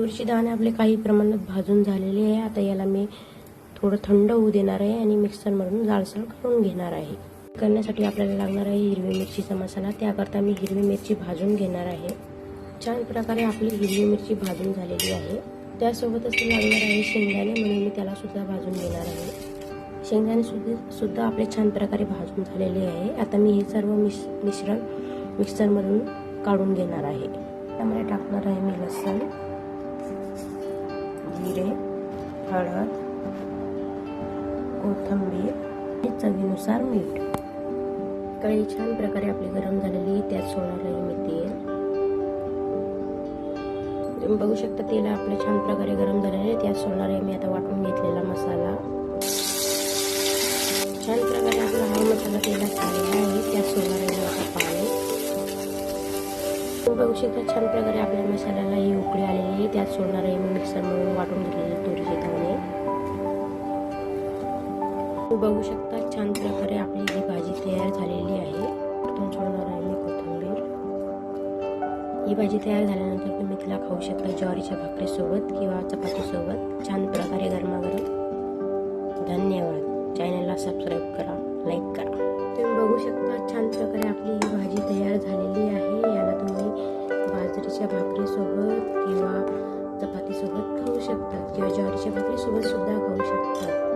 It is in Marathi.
तुरीची दाणे आपले काही प्रमाणात भाजून झालेले आहे. आता याला मी थोडं थंड होऊ देणार आहे आणि मिक्सरमधून जाडसर करून घेणार आहे. करण्यासाठी आपल्याला लागणार आहे हिरवी मिरचीचा मसाला. त्याकरता मी हिरवी मिरची भाजून घेणार आहे. छान प्रकारे आपली हिरवी मिरची भाजून झालेली आहे. त्यासोबतच लागणार आहे शेंगदाणे, म्हणून मी त्याला सुद्धा भाजून घेणार आहे. शेंगदाणे सुद्धा आपले छान प्रकारे भाजून झालेले आहे. आता मी हे सर्व मिश्रण मिक्सरमधून काढून घेणार आहे. त्यामध्ये टाकणार आहे मी लसूण, जिरे, हळद, कोथिंबीर आणि चवीनुसार मीठ. कढई छान प्रकारे आपली गरम झालेली, त्यात सोडणार आहे मी तेल. तुम्ही बघू शकता तेल आपले छान प्रकारे गरम झालेले, त्यात सोडणार आहे मी आता वाटून घेतलेला मसाला. छान प्रकारे आपला हा मसाला तेलात झालेला आहे, त्यात सोडणार आहे मी आता पाणी. तुम्ही बघू शकता छान प्रकारे आपल्या मसाल्याला ही उकळी आलेली आहे, त्यात सोडणार आहे मी मिक्सरमधून वाटून घेतलेले तुरीचे दाणे. तुम्ही बघू शकता छान प्रकारे आपली ही भाजी तयार झालेली आहे. वरतून सोडणार आहे मी कोथिंबीर. ही भाजी तयार झाल्यानंतर तुम्ही तिला खाऊ शकता ज्वारीच्या भाकरीसोबत किंवा चपातीसोबत छान प्रकारे गरमागरम. धन्यवाद. चॅनलला सबस्क्राईब करा, लाईक करा. तुम्ही बघू शकता छान प्रकारे आपली ही भाजी तयार झालेली आहे. याला तुम्ही बाजरीच्या भाकरीसोबत किंवा चपातीसोबत खाऊ शकता किंवा ज्वारीच्या भाकरीसोबत सुद्धा खाऊ शकता.